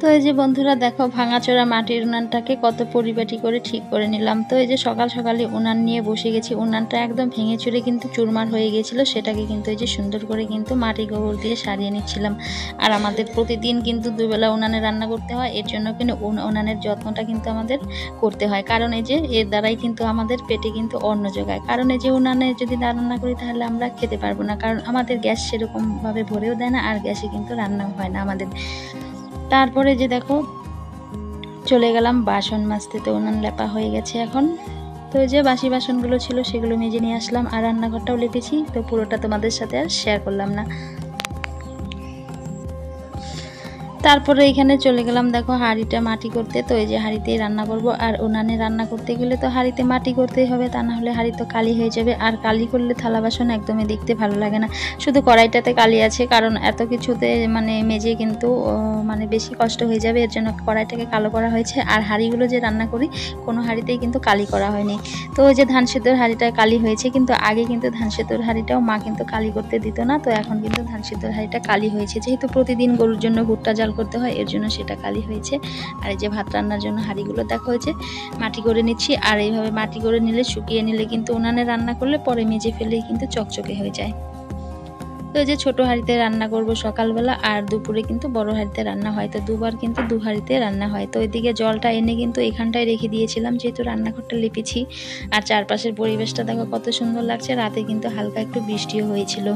তো এই যে বন্ধুরা দেখো ভাঙাচোরা মাটির উনানটাকে কত পরিপাটি করে ঠিক করে নিলাম। তো এই যে সকাল সকালে উনান নিয়ে বসে গেছি। উনানটা একদম ভেঙে চুরে কিন্তু চুরমার হয়ে গেছিলো, সেটাকে কিন্তু এই যে সুন্দর করে কিন্তু মাটি গোবর দিয়ে সারিয়ে নিচ্ছিলাম। আর আমাদের প্রতিদিন কিন্তু দুবেলা উনানে রান্না করতে হয়, এর জন্য কিন্তু উনানের যত্নটা কিন্তু আমাদের করতে হয়। কারণ এই যে এর দ্বারাই কিন্তু আমাদের পেটে কিন্তু অন্ন যোগায়। কারণ এই যে উনানে যদি রান্না করি তাহলে আমরা খেতে পারবো না, কারণ আমাদের গ্যাস সেরকমভাবে ভরেও দেয় না, আর গ্যাসে কিন্তু রান্নাও হয় না আমাদের। তারপরে যে দেখো চলে গেলাম বাসন মাজতে। তো উনান লেপা হয়ে গেছে এখন। তো এই যে বাসি বাসনগুলো ছিল সেগুলো মেজে নিয়ে আসলাম, আর রান্নাঘরটাও লেপেছি। তো পুরোটা তোমাদের সাথে আর শেয়ার করলাম না। তারপরে এখানে চলে গেলাম দেখো হাঁড়িটা মাটি করতে। তো এই যে হাঁড়িতেই রান্না করব, আর উনানে রান্না করতে গেলে তো হাঁড়িতে মাটি করতেই হবে, তা না হলে হাঁড়ি তো কালি হয়ে যাবে। আর কালি করলে থালা বাসন একদমই দেখতে ভালো লাগে না। শুধু কড়াইটাতে কালি আছে, কারণ এত কিছুতে মানে মেজে কিন্তু মানে বেশি কষ্ট হয়ে যাবে, এর জন্য কড়াইটাকে কালো করা হয়েছে। আর হাঁড়িগুলো যে রান্না করি কোনো হাঁড়িতেই কিন্তু কালি করা হয়নি। তো ওই যে ধান সেদ্ধর হাঁড়িটা কালি হয়েছে, কিন্তু আগে কিন্তু ধান সেদ্ধর হাঁড়িটাও মা কিন্তু কালি করতে দিত না। তো এখন কিন্তু ধান সেদ্ধর হাঁড়িটা কালি হয়েছে, যেহেতু প্রতিদিন গরুর জন্য ভুট্টা জাল করতে হয়, এর জন্য সেটা কালি হয়েছে। আর এই যে ভাত রান্নার জন্য হাঁড়িগুলো দেখা হয়েছে মাটি করে নিচ্ছি। আর এইভাবে মাটি করে নিলে, শুকিয়ে নিলে কিন্তু উনানে রান্না করলে পরে মেজে ফেলেই কিন্তু চকচকে হয়ে যায়। তো এই যে ছোট হাঁড়িতে রান্না করব সকালবেলা, আর দুপুরে কিন্তু বড় হাঁড়িতে রান্না হয়। তো দুবার কিন্তু দু হাঁড়িতে রান্না হয়। তো এদিকে জলটা এনে কিন্তু এখানটায় রেখে দিয়েছিলাম, যেহেতু রান্নাঘরটা লেপেছি। আর চারপাশের পরিবেশটা দেখো কত সুন্দর লাগছে। রাতে কিন্তু হালকা একটু বৃষ্টিও হয়েছিল।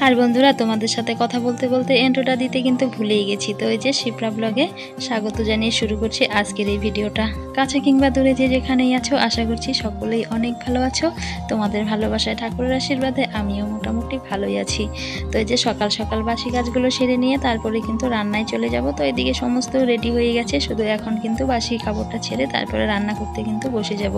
আর বন্ধুরা তোমাদের সাথে কথা বলতে বলতে এন্ট্রোটা দিতে কিন্তু ভুলেই গেছি। তো এই যে শিপ্রা ব্লগে স্বাগত জানিয়ে শুরু করছি আজকের এই ভিডিওটা। কাছে কিংবা দূরে যে যেখানেই আছো, আশা করছি সকলেই অনেক ভালো আছো। তোমাদের ভালোবাসায় ঠাকুরের আশীর্বাদে আমিও মোটামুটি ভালোই আছি। তো এই যে সকাল সকাল বাসি কাজগুলো সেরে নিয়ে তারপরে কিন্তু রান্নায় চলে যাব। তো এদিকে সমস্ত রেডি হয়ে গেছে, শুধু এখন কিন্তু বাসি কাপড়টা ছেড়ে তারপরে রান্না করতে কিন্তু বসে যাব।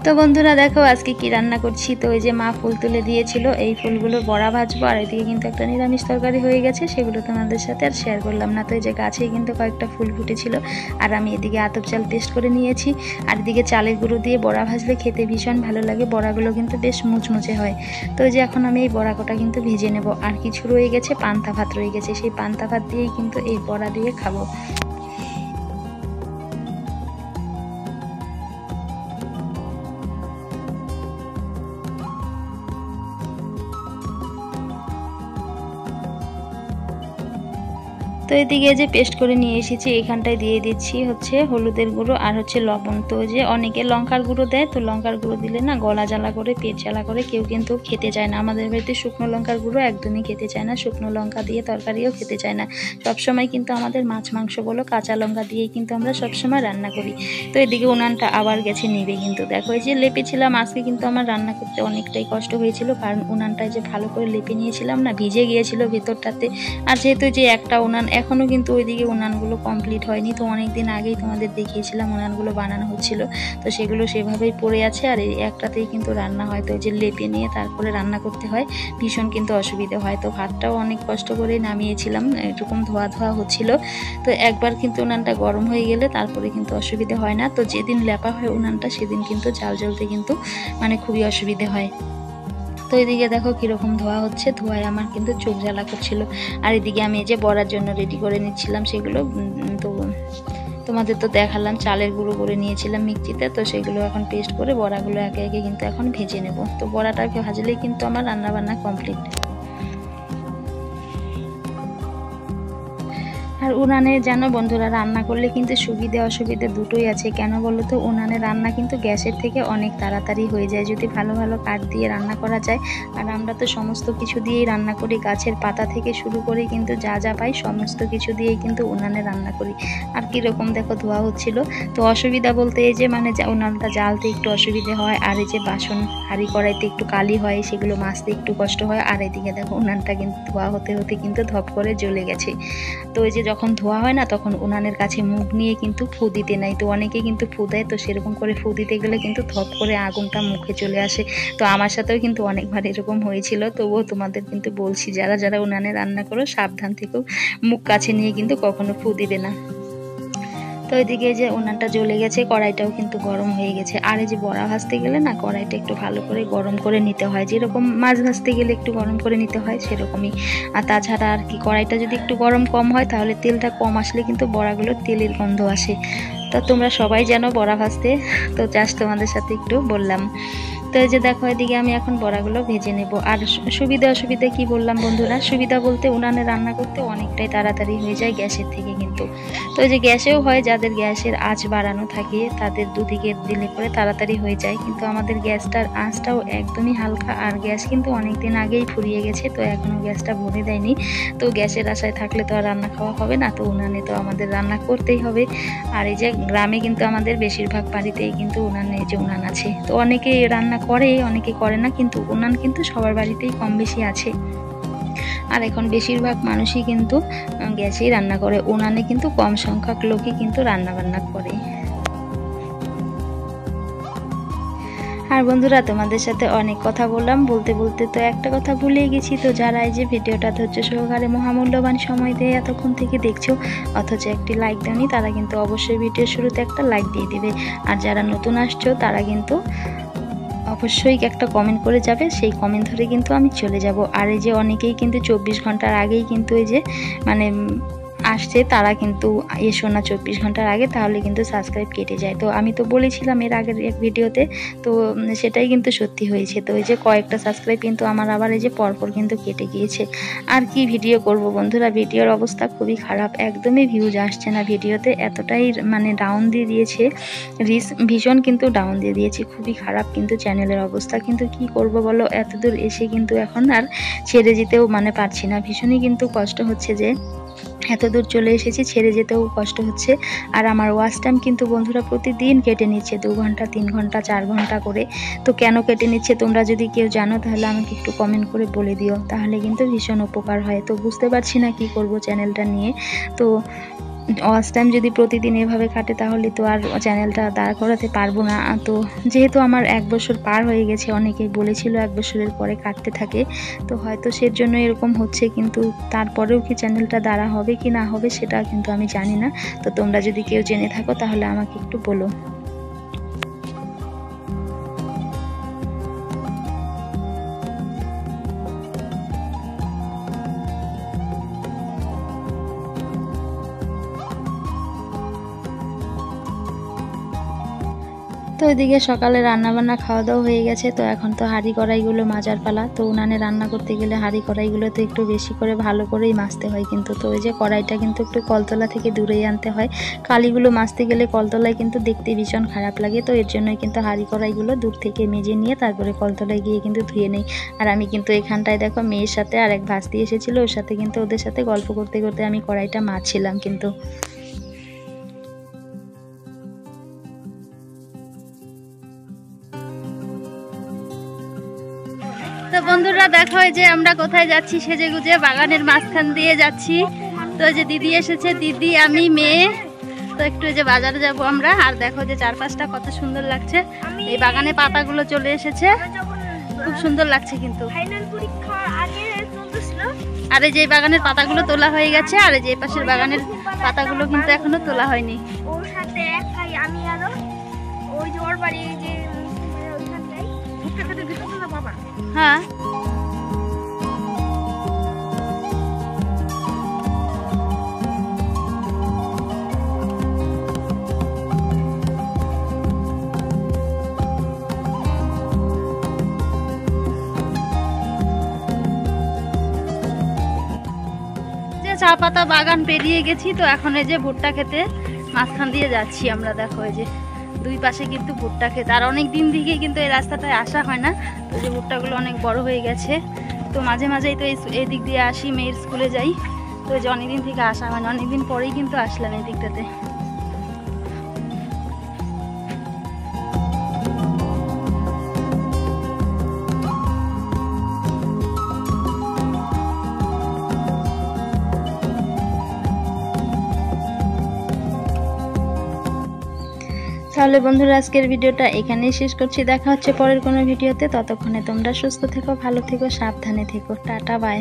তো বন্ধুরা দেখো আজকে কি রান্না করছি। তো এই যে মা ফুল তুলে দিয়েছিল, এই ফুলগুলো বড়া ভাজবো। আর এদিকে কিন্তু একটা নিরামিষ তরকারি হয়ে গেছে, সেগুলো তোমাদের সাথে আর শেয়ার করলাম না। তো এই যে গাছেই কিন্তু কয়েকটা ফুল ফুটেছিল, আর আমি এদিকে আতপ চাল পেস্ট করে নিয়েছি। আর এদিকে চালের গুঁড়ো দিয়ে বড়া ভাজলে খেতে ভীষণ ভালো লাগে, বড়াগুলো কিন্তু বেশ মুচমুচে হয়। তো এই যে এখন আমি এই বড়া কটা কিন্তু ভেজে নেব। আর কিছু রয়ে গেছে, পান্তা ভাত রয়ে গেছে, সেই পান্তা ভাত দিয়েই কিন্তু এই বড়া দিয়ে খাবো। তো এদিকে যে পেস্ট করে নিয়ে এসেছি, এখানটায় দিয়ে দিচ্ছি হচ্ছে হলুদের গুঁড়ো আর হচ্ছে লবণ। তো যে অনেকে লঙ্কার গুঁড়ো দেয়, তো লঙ্কার গুঁড়ো দিলে না গলা জ্বালা করে, পেট জ্বালা করে, কেউ কিন্তু খেতে চায় না। আমাদের বাড়িতে শুকনো লঙ্কার গুঁড়ো একদমই খেতে চায় না, শুকনো লঙ্কা দিয়ে তরকারিও খেতে চায় না। সবসময় কিন্তু আমাদের মাছ মাংস বলো কাঁচা লঙ্কা দিয়েই কিন্তু আমরা সবসময় রান্না করি। তো এদিকে উনানটা আবার গেছে নিবে, কিন্তু দেখো এই যে লেপেছিলাম আজকে কিন্তু আমার রান্না করতে অনেকটাই কষ্ট হয়েছিল, কারণ উনানটায় যে ভালো করে লেপে নিয়েছিলাম না, ভিজে গিয়েছিল ভেতরটাতে। আর যেহেতু যে একটা উনান, এখনও কিন্তু ওইদিকে উনানগুলো কমপ্লিট হয়নি। তো অনেক দিন আগেই তোমাদের দেখিয়েছিলাম উনানগুলো বানানো হচ্ছিল, তো সেগুলো সেভাবেই পড়ে আছে। আর এই একটাতেই কিন্তু রান্না হয়। তো ওই যে লেপে নিয়ে তারপরে রান্না করতে হয়, ভীষণ কিন্তু অসুবিধা হয়। তো ভাতটাও অনেক কষ্ট করে নামিয়েছিলাম, এরকম ধোয়া ধোয়া হচ্ছিল। তো একবার কিন্তু উনানটা গরম হয়ে গেলে তারপরে কিন্তু অসুবিধা হয় না। তো যেদিন লেপা হয় উনানটা, সেদিন কিন্তু জাল জ্বলতে কিন্তু মানে খুবই অসুবিধে হয়। তো এদিকে দেখো কিরকম ধোয়া হচ্ছে, ধোয়ায় আমার কিন্তু চোখ জ্বালা করছিল। আর এদিকে আমি এই যে বড়ার জন্য রেডি করে নিচ্ছিলাম সেগুলো। তো তোমাদের তো দেখালাম চালের গুঁড়ো করে নিয়েছিলাম মিক্সিতে, তো সেগুলো এখন পেস্ট করে বড়াগুলো একে একে কিন্তু এখন ভেজে নেব। তো বড়াটাকে ভাজলেই কিন্তু আমার রান্না বান্না কমপ্লিট। আর উনানে জানো বন্ধুরা, রান্না করলে কিন্তু সুবিধে অসুবিধে দুটোই আছে। কেন বলো তো, উনানে রান্না কিন্তু গ্যাসের থেকে অনেক তাড়াতাড়ি হয়ে যায়, যদি ভালো ভালো কাঠ দিয়ে রান্না করা যায়। আর আমরা তো সমস্ত কিছু দিয়েই রান্না করি, গাছের পাতা থেকে শুরু করে কিন্তু যা যা পাই সমস্ত কিছু দিয়েই কিন্তু উনানে রান্না করি। আর কীরকম দেখো ধোয়া হচ্ছিল। তো অসুবিধা বলতে এই যে মানে উনানটা জ্বালতে একটু অসুবিধে হয়, আর এই যে বাসন হাঁড়ি কড়াইতে একটু কালি হয়, সেগুলো মাজতে একটু কষ্ট হয়। আর এদিকে দেখো উনানটা কিন্তু ধোয়া হতে হতে কিন্তু ধপ করে জ্বলে গেছে। তো এই যে যখন ধোয়া হয় না তখন উনানের কাছে মুখ নিয়ে কিন্তু ফু দিতে নাই। তো অনেকে কিন্তু ফু দেয়, তো সেরকম করে ফু দিতে গেলে কিন্তু ধপ করে আগুনটা মুখে চলে আসে। তো আমার সাথেও কিন্তু অনেকবার এরকম হয়েছিল। তবুও তোমাদের কিন্তু বলছি, যারা যারা উনানে রান্না করো সাবধান থেকেও, মুখ কাছে নিয়ে কিন্তু কখনো ফু দিবে না। তো এদিকে যে উনানটা জ্বলে গেছে, কড়াইটাও কিন্তু গরম হয়ে গেছে। আর এই যে বড়া ভাজতে গেলে না কড়াইটা একটু ভালো করে গরম করে নিতে হয়, যেরকম মাছ ভাজতে গেলে একটু গরম করে নিতে হয় সেরকমই। আর তাছাড়া আর কি, কড়াইটা যদি একটু গরম কম হয় তাহলে তেলটা কম আসলে কিন্তু বড়াগুলোর তেলের গন্ধ আসে। তো তোমরা সবাই জানো বড়া ভাজতে, তো জাস্ট তোমাদের সাথে একটু বললাম। তো এই যে দেখো এদিকে আমি এখন বড়াগুলো ভেজে নেব। আর সুবিধা অসুবিধা কি বললাম বন্ধুরা, সুবিধা বলতে উনানে রান্না করতে অনেকটাই তাড়াতাড়ি হয়ে যায় গ্যাসের থেকে কিন্তু। তো এই যে গ্যাসেও হয়, যাদের গ্যাসের আঁচ বাড়ানো থাকে তাদের দুদিকে দিলে পরে তাড়াতাড়ি হয়ে যায়, কিন্তু আমাদের গ্যাসটার আঁচটাও একদমই হালকা। আর গ্যাস কিন্তু অনেক দিন আগেই ফুরিয়ে গেছে, তো এখনও গ্যাসটা ভরে দেয়নি। তো গ্যাসের আশায় থাকলে তো আর রান্না খাওয়া হবে না, তো উনানে তো আমাদের রান্না করতেই হবে। আর এই যে গ্রামে কিন্তু আমাদের বেশিরভাগ বাড়িতেই কিন্তু উনানে যে উনান আছে, তো অনেকে রান্না করে অনেকে করে না, কিন্তু উনান কিন্তু সবার বাড়িতেই কম বেশি আছে। আর এখন বেশিরভাগ মানুষই কিন্তু গ্যাসেই রান্না করে, উনানে কিন্তু কম সংখ্যক লোকই কিন্তু রান্না বান্না করে। আর বন্ধুরা তোমাদের সাথে অনেক কথা বললাম, বলতে বলতে তো একটা কথা ভুলেই গেছি। তো যারা এই যে ভিডিওটা ধৈর্য সহকারে মহামূল্যবান সময় দিয়ে এতক্ষণ থেকে দেখছো অথচ একটি লাইক দেওনি, তারা কিন্তু অবশ্যই ভিডিওর শুরুতে একটা লাইক দিয়ে দিবে। আর যারা নতুন আসছো তারা কিন্তু অবশ্যই একটা কমেন্ট করে যাবে, সেই কমেন্ট ধরে কিন্তু আমি চলে যাব। আর এই যে অনেকেই কিন্তু 24 ঘন্টার আগেই কিন্তু এই যে মানে আসছে, তারা কিন্তু এসো না 24 ঘন্টার আগে, তাহলে কিন্তু সাবস্ক্রাইব কেটে যায়। তো আমি তো বলেছিলাম এর আগের এক ভিডিওতে, তো সেটাই কিন্তু সত্যি হয়েছে। তো এই যে কয়েকটা সাবস্ক্রাইব কিন্তু আমার আবার এই যে পরপর কিন্তু কেটে গিয়েছে। আর কি ভিডিও করব বন্ধুরা, ভিডিওর অবস্থা খুবই খারাপ, একদমই ভিউজ আসছে না ভিডিওতে, এতটাই মানে ডাউন দিয়ে দিয়েছে, রিচ ভীষণ কিন্তু ডাউন দিয়ে দিয়েছে, খুবই খারাপ কিন্তু চ্যানেলের অবস্থা। কিন্তু কি করব বলো, এত দূর এসে কিন্তু এখন আর ছেড়ে যেতেও মানে পারছি না, ভীষণই কিন্তু কষ্ট হচ্ছে যে এত দূর চলে এসেছি, ছেড়ে যেতেও কষ্ট হচ্ছে। আর আমার ওয়াচ টাইম কিন্তু বন্ধুরা প্রতিদিন কেটে নিচ্ছে 2 ঘন্টা 3 ঘন্টা 4 ঘন্টা করে। তো কেন কেটে নিচ্ছে তোমরা যদি কেউ জানো তাহলে আমাকে একটু কমেন্ট করে বলে দিও, তাহলে কিন্তু ভীষণ উপকার হয়। তো বুঝতে পারছি না কি করব চ্যানেলটা নিয়ে। তো ওয়াচ টাইম যদি প্রতিদিন এভাবে কাটে তাহলে তো আর চ্যানেলটা দাঁড় করাতে পারবো না। তো যেহেতু আমার 1 বছর পার হয়ে গেছে, অনেকেই বলেছিল 1 বছরের পরে কাটতে থাকে, তো হয়তো সের জন্য এরকম হচ্ছে, কিন্তু তারপরেও কি চ্যানেলটা দাঁড়া হবে কি না হবে সেটা কিন্তু আমি জানি না। তো তোমরা যদি কেউ জেনে থাকো তাহলে আমাকে একটু বলো। তো এদিকে সকালে রান্নাবান্না খাওয়া দাওয়া হয়ে গেছে। তো এখন তো হাঁড়ি কড়াইগুলো মাজার পালা। তো উনানে রান্না করতে গেলে হাঁড়ি কড়াইগুলো তো একটু বেশি করে ভালো করেই মাজতে হয় কিন্তু। তো ওই যে কড়াইটা কিন্তু একটু কলতলা থেকে দূরেই আনতে হয়, কালিগুলো মাজতে গেলে কলতলায় কিন্তু দেখতে ভীষণ খারাপ লাগে। তো এর জন্যই কিন্তু হাঁড়ি কড়াইগুলো দূর থেকে মেজে নিয়ে তারপরে কলতলায় গিয়ে কিন্তু ধুয়ে নেই। আর আমি কিন্তু এখানটায় দেখো মেয়ের সাথে আর এক ভাস্তি এসেছিলো, ওর সাথে কিন্তু ওদের সাথে গল্প করতে করতে আমি কড়াইটা মাজছিলাম কিন্তু। তো বন্ধুরা দেখো এই যে আমরা কোথায় যাচ্ছি, সেজে গুজে বাগানের মাঝখান দিয়ে যাচ্ছি। তো এই যে দিদি এসেছে, দিদি আমি মেয়ে, তো একটু এই যে বাজারে যাব আমরা। আর দেখো যে চারপাশটা কত সুন্দর লাগছে, এই বাগানে পাতাগুলো চলে এসেছে, খুব সুন্দর লাগছে কিন্তু। আর এই যে বাগানের পাতাগুলো তোলা হয়ে গেছে, আর এই যে পাশের বাগানের পাতাগুলো কিন্তু এখনো তোলা হয়নি। ওর সাথে আমি আরো ওই যে ওর বাড়ি যে হ্যাঁ চা পাতা বাগান পেরিয়ে গেছি। তো এখন এই যে ভুট্টা খেতে মাঝখান দিয়ে যাচ্ছি আমরা। দেখো এই যে দুই পাশে কিন্তু ভুট্টা খেতে, আর অনেক দিন থেকে কিন্তু এই রাস্তাটায় আসা হয় না। তো যে ভুট্টাগুলো অনেক বড় হয়ে গেছে, তো মাঝে মাঝেই তো এই দিক দিয়ে আসি, মেয়ের স্কুলে যাই। তো যে অনেকদিন থেকে আসা হয় না, অনেকদিন পরেই কিন্তু আসলাম এই দিকটাতে। তাহলে বন্ধুরা আজকের ভিডিওটা এখানেই শেষ করছি। দেখা হচ্ছে পরের কোনো ভিডিওতে। ততক্ষণে তোমরা সুস্থ থেকো, ভালো থেকো, সাবধানে থেকো। Tata bye.